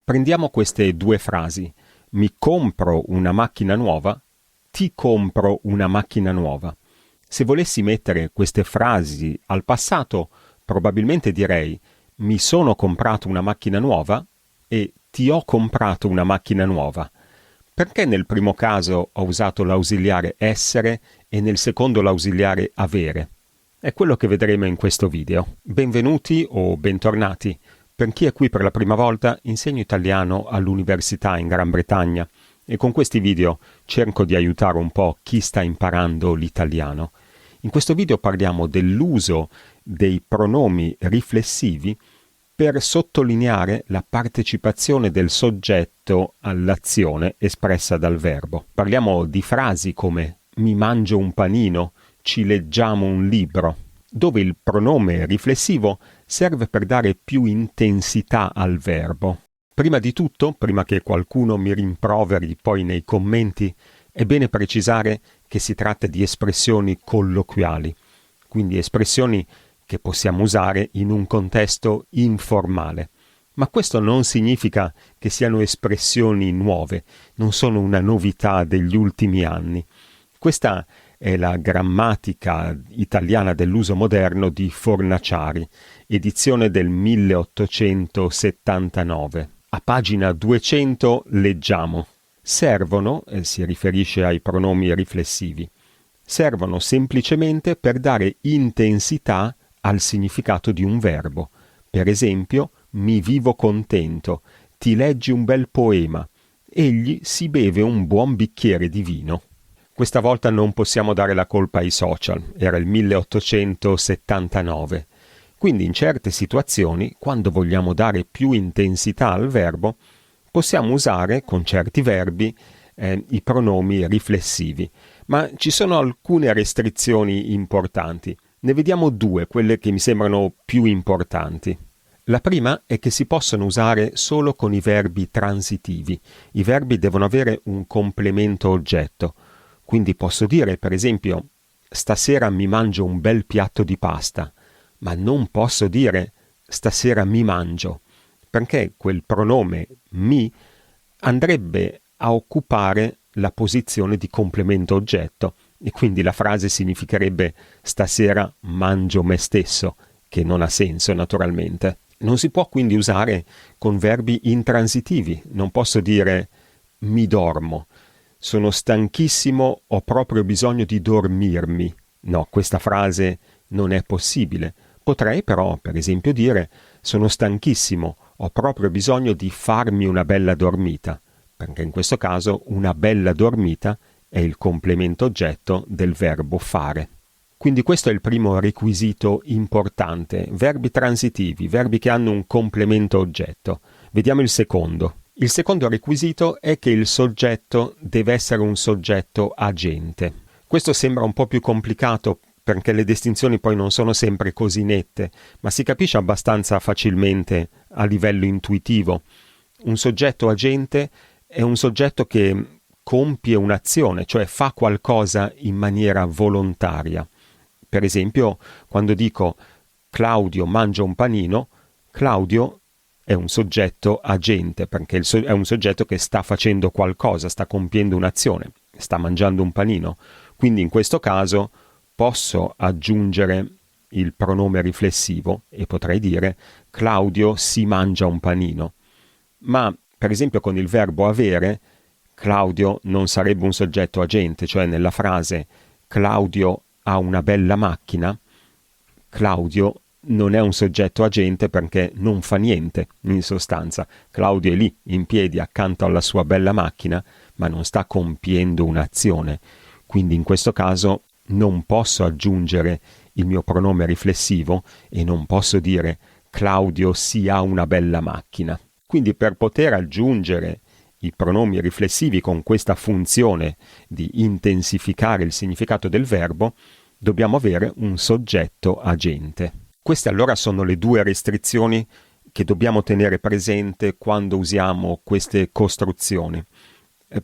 Prendiamo queste due frasi. Mi compro una macchina nuova, ti compro una macchina nuova. Se volessi mettere queste frasi al passato, probabilmente direi mi sono comprato una macchina nuova e ti ho comprato una macchina nuova. Perché nel primo caso ho usato l'ausiliare essere e nel secondo l'ausiliare avere? È quello che vedremo in questo video. Benvenuti o bentornati. Per chi è qui per la prima volta, insegno italiano all'università in Gran Bretagna e con questi video cerco di aiutare un po' chi sta imparando l'italiano. In questo video parliamo dell'uso dei pronomi riflessivi per sottolineare la partecipazione del soggetto all'azione espressa dal verbo. Parliamo di frasi come mi mangio un panino, ci leggiamo un libro, dove il pronome riflessivo serve per dare più intensità al verbo. Prima di tutto, prima che qualcuno mi rimproveri poi nei commenti, è bene precisare che si tratta di espressioni colloquiali, quindi espressioni che possiamo usare in un contesto informale. Ma questo non significa che siano espressioni nuove, non sono una novità degli ultimi anni. Questa è la grammatica italiana dell'uso moderno di Fornaciari, edizione del 1879. A pagina 200 leggiamo: servono, si riferisce ai pronomi riflessivi, servono semplicemente per dare intensità al significato di un verbo. Per esempio, mi vivo contento, ti leggi un bel poema, egli si beve un buon bicchiere di vino. Questa volta non possiamo dare la colpa ai social, era il 1879. Quindi in certe situazioni, quando vogliamo dare più intensità al verbo, possiamo usare con certi verbi i pronomi riflessivi. Ma ci sono alcune restrizioni importanti. Ne vediamo due, quelle che mi sembrano più importanti. La prima è che si possono usare solo con i verbi transitivi. I verbi devono avere un complemento oggetto. Quindi posso dire, per esempio, stasera mi mangio un bel piatto di pasta, ma non posso dire stasera mi mangio, perché quel pronome mi andrebbe a occupare la posizione di complemento oggetto e quindi la frase significherebbe stasera mangio me stesso, che non ha senso naturalmente. Non si può quindi usare con verbi intransitivi, non posso dire mi dormo. Sono stanchissimo, ho proprio bisogno di dormirmi. No, questa frase non è possibile. Potrei però, per esempio, dire sono stanchissimo, ho proprio bisogno di farmi una bella dormita, perché in questo caso una bella dormita è il complemento oggetto del verbo fare. Quindi questo è il primo requisito importante, verbi transitivi, verbi che hanno un complemento oggetto. Vediamo il secondo. Il secondo requisito è che il soggetto deve essere un soggetto agente. Questo sembra un po' più complicato perché le distinzioni poi non sono sempre così nette, ma si capisce abbastanza facilmente a livello intuitivo. Un soggetto agente è un soggetto che compie un'azione, cioè fa qualcosa in maniera volontaria. Per esempio, quando dico Claudio mangia un panino, Claudio è un soggetto agente, perché è un soggetto che sta facendo qualcosa, sta compiendo un'azione, sta mangiando un panino. Quindi in questo caso posso aggiungere il pronome riflessivo e potrei dire Claudio si mangia un panino. Ma, per esempio, con il verbo avere, Claudio non sarebbe un soggetto agente, cioè nella frase Claudio ha una bella macchina, Claudio non è un soggetto agente perché non fa niente, in sostanza. Claudio è lì, in piedi, accanto alla sua bella macchina, ma non sta compiendo un'azione. Quindi in questo caso non posso aggiungere il mio pronome riflessivo e non posso dire Claudio si ha una bella macchina. Quindi per poter aggiungere i pronomi riflessivi con questa funzione di intensificare il significato del verbo, dobbiamo avere un soggetto agente. Queste allora sono le due restrizioni che dobbiamo tenere presente quando usiamo queste costruzioni.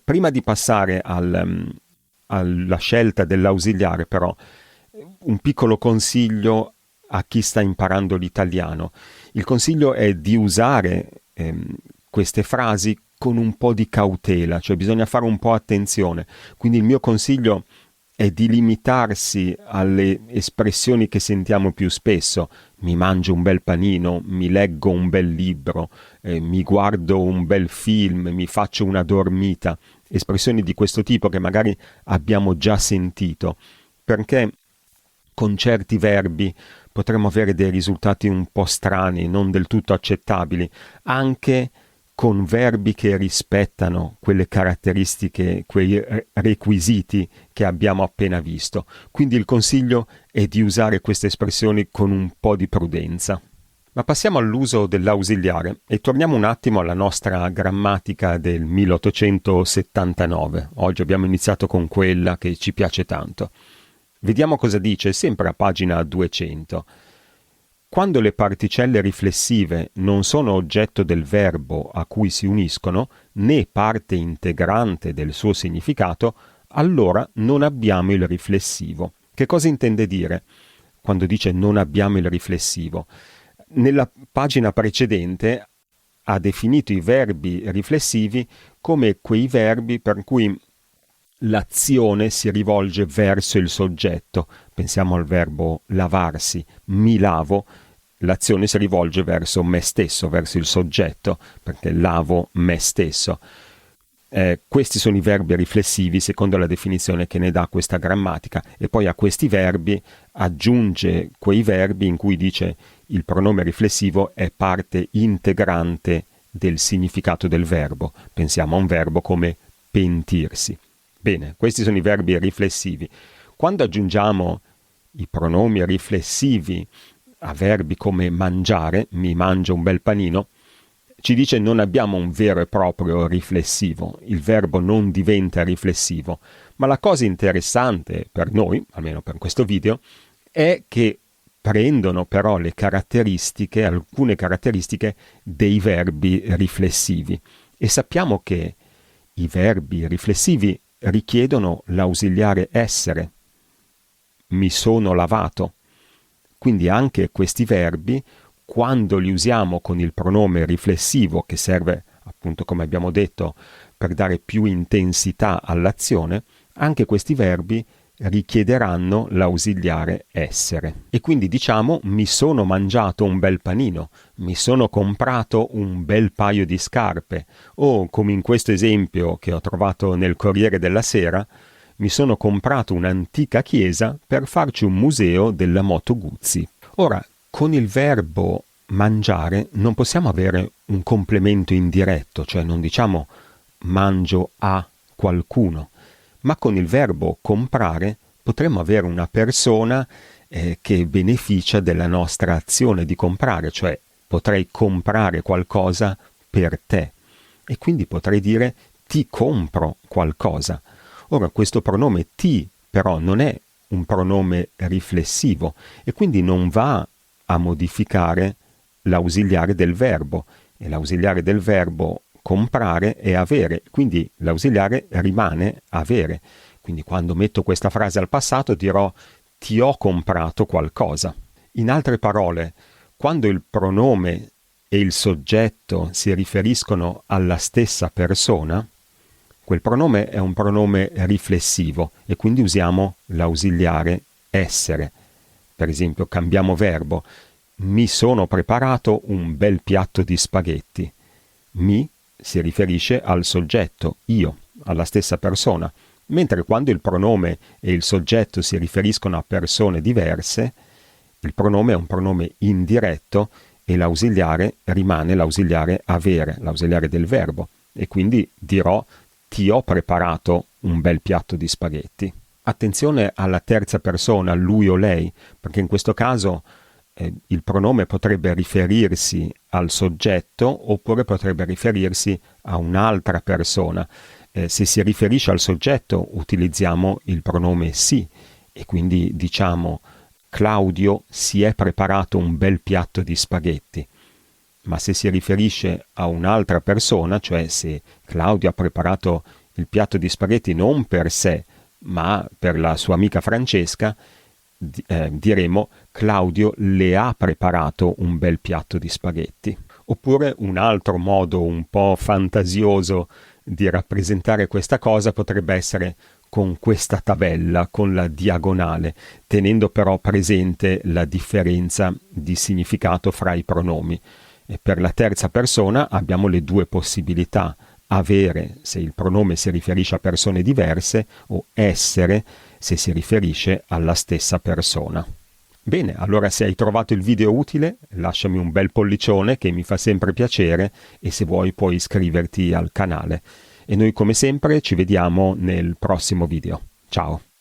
Prima di passare alla scelta dell'ausiliare, però, un piccolo consiglio a chi sta imparando l'italiano. Il consiglio è di usare queste frasi con un po' di cautela, cioè bisogna fare un po' attenzione. Quindi il mio consiglio è di limitarsi alle espressioni che sentiamo più spesso. Mi mangio un bel panino, mi leggo un bel libro, mi guardo un bel film, mi faccio una dormita. Espressioni di questo tipo che magari abbiamo già sentito, perché con certi verbi potremmo avere dei risultati un po' strani, non del tutto accettabili, anche con verbi che rispettano quelle caratteristiche, quei requisiti che abbiamo appena visto. Quindi il consiglio è di usare queste espressioni con un po' di prudenza. Ma passiamo all'uso dell'ausiliare e torniamo un attimo alla nostra grammatica del 1879. Oggi abbiamo iniziato con quella che ci piace tanto. Vediamo cosa dice, sempre a pagina 200. Quando le particelle riflessive non sono oggetto del verbo a cui si uniscono, né parte integrante del suo significato, allora non abbiamo il riflessivo. Che cosa intende dire quando dice non abbiamo il riflessivo? Nella pagina precedente ha definito i verbi riflessivi come quei verbi per cui l'azione si rivolge verso il soggetto. Pensiamo al verbo lavarsi, mi lavo, l'azione si rivolge verso me stesso, verso il soggetto, perché lavo me stesso. Questi sono i verbi riflessivi secondo la definizione che ne dà questa grammatica, e poi a questi verbi aggiunge quei verbi in cui dice il pronome riflessivo è parte integrante del significato del verbo. Pensiamo a un verbo come pentirsi. Bene, questi sono i verbi riflessivi. Quando aggiungiamo i pronomi riflessivi a verbi come mangiare, mi mangio un bel panino, ci dice non abbiamo un vero e proprio riflessivo, il verbo non diventa riflessivo, ma la cosa interessante per noi, almeno per questo video, è che prendono però le caratteristiche, alcune caratteristiche dei verbi riflessivi, e sappiamo che i verbi riflessivi richiedono l'ausiliare essere. Mi sono lavato. Quindi anche questi verbi, quando li usiamo con il pronome riflessivo, che serve appunto, come abbiamo detto, per dare più intensità all'azione, anche questi verbi richiederanno l'ausiliare essere. E quindi diciamo mi sono mangiato un bel panino, mi sono comprato un bel paio di scarpe, o come in questo esempio che ho trovato nel Corriere della Sera, mi sono comprato un'antica chiesa per farci un museo della Moto Guzzi. Ora, con il verbo mangiare non possiamo avere un complemento indiretto, cioè non diciamo mangio a qualcuno, ma con il verbo comprare potremmo avere una persona che beneficia della nostra azione di comprare, cioè potrei comprare qualcosa per te e quindi potrei dire ti compro qualcosa. Ora questo pronome ti però non è un pronome riflessivo e quindi non va a modificare l'ausiliare del verbo, e l'ausiliare del verbo comprare è avere, quindi l'ausiliare rimane avere. Quindi quando metto questa frase al passato dirò ti ho comprato qualcosa. In altre parole, quando il pronome e il soggetto si riferiscono alla stessa persona, quel pronome è un pronome riflessivo e quindi usiamo l'ausiliare essere. Per esempio, cambiamo verbo. Mi sono preparato un bel piatto di spaghetti. Mi si riferisce al soggetto, io, alla stessa persona, mentre quando il pronome e il soggetto si riferiscono a persone diverse, il pronome è un pronome indiretto e l'ausiliare rimane l'ausiliare avere, l'ausiliare del verbo, e quindi dirò ti ho preparato un bel piatto di spaghetti. Attenzione alla terza persona, lui o lei, perché in questo caso il pronome potrebbe riferirsi al soggetto oppure potrebbe riferirsi a un'altra persona. Se si riferisce al soggetto utilizziamo il pronome si e quindi diciamo Claudio si è preparato un bel piatto di spaghetti. Ma se si riferisce a un'altra persona, cioè se Claudio ha preparato il piatto di spaghetti non per sé ma per la sua amica Francesca, diremo Claudio le ha preparato un bel piatto di spaghetti. Oppure un altro modo un po' fantasioso di rappresentare questa cosa potrebbe essere con questa tabella, con la diagonale, tenendo però presente la differenza di significato fra i pronomi. E per la terza persona abbiamo le due possibilità: avere se il pronome si riferisce a persone diverse o essere se si riferisce alla stessa persona. Bene, allora se hai trovato il video utile, lasciami un bel pollicione che mi fa sempre piacere e se vuoi puoi iscriverti al canale. E noi come sempre ci vediamo nel prossimo video. Ciao!